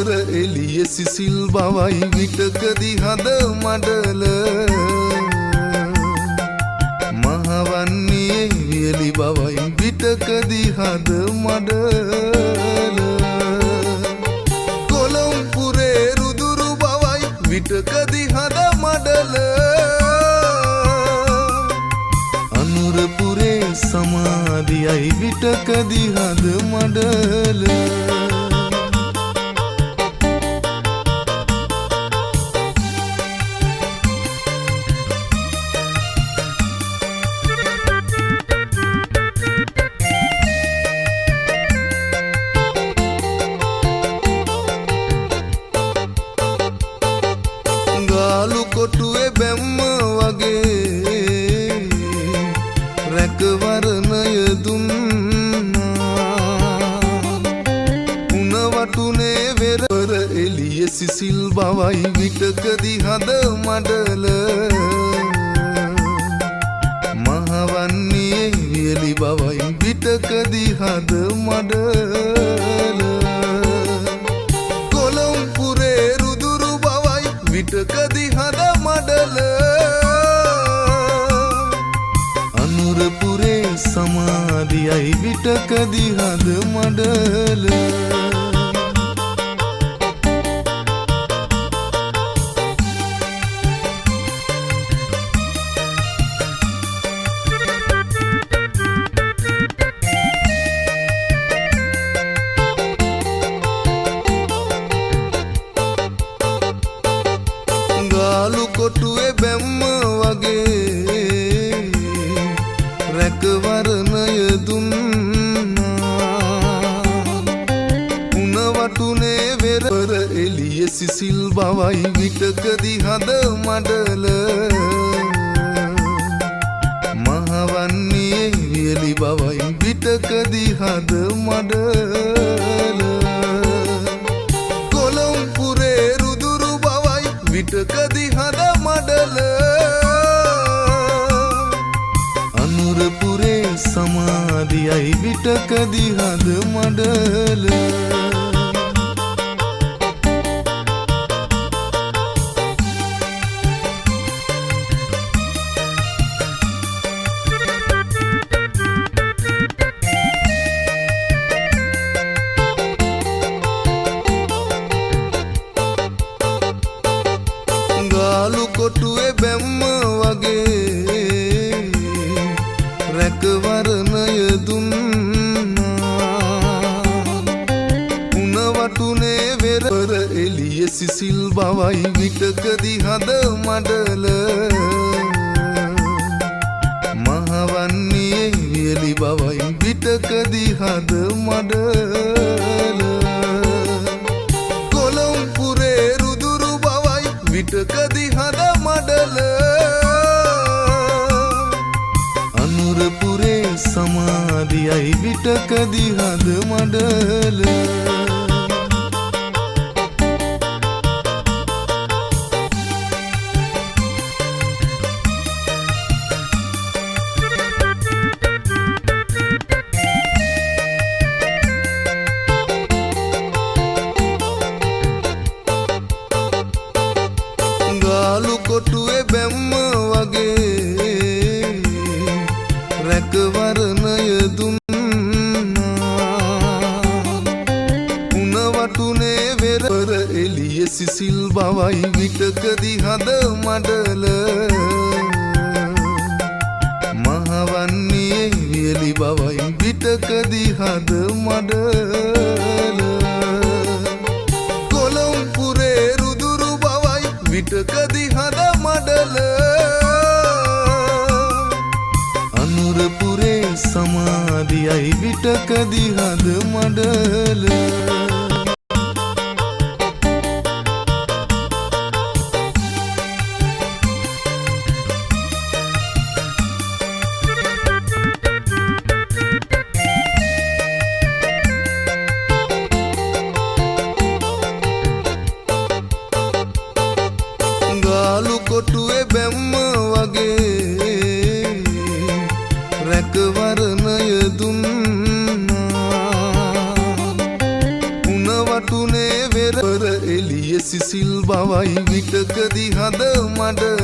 වෙරවර එළිය සිසිල් බවයි විටකදී හද මඩල මහවන්නේ වියලි බවයි විටකදී හද මඩල කොළඹුරේ රුදුරු බවයි විටකදී හද මඩල අනුරපුරේ සමාධියයි විටකදී හද මඩල ගාලු කොටුවේ බැම්ම වගේ රැකවරණය දුන්නා උණ වටුනේ වෙරවර එළිය සිසිල් බවයි විටකදී හද මඩල මහවන්නේ වියලි බවයි විටකදී හද මඩල කොළඹුරේ රුදුරු බවයි විටකදී හද මඩල අනුරපුරේ සමාධියයි විටකදී හද මඩල ගාලු කොටුවේ බැම්ම වගේ රැකවරණය දුන්නා උණ වටුනේ වෙරවර එළිය සිසිල් බවයි විටකදී හද මඩල මහවන්නේ වියලි බවයි විටකදී හද මඩල කොළඹුරේ රුදුරු බවයි විටකදී හද මඩල අනුරපුරේ සමාධියයි විටකදී හද මඩල ගාලු කොටුවේ බැම්ම වගේ රැකවරණය දුන්නා උණ වටුනේ වෙරවර එළිය සිසිල් බවයි විටකදී හද මඩල මහවන්නේ වියලි බවයි විටකදී හද මඩල කොළඹුරේ රුදුරු බවයි විටකදී හද මඩල අනුරපුරේ සමාධියයි විටකදී හද මඩල ගාලු කොටුවේ බැම්ම වගේ රැකවරණය දුන්නා උණ වටුනේ වෙරවර එළිය සිසිල් බවයි විටකදී හද මඩල මහවන්නේ වියලි බවයි විටකදී හද මඩල කොළඹුරේ රුදුරු බවයි විටකදී හද මඩල අනුරපුරේ සමාධියයි විටකදී හද මඩල ගාලු කොටුවේ බැම්ම වගේ රැකවරණය දුන්නා ගෙදර එළිය සිසිල් බවයි විටකදී හද මඩ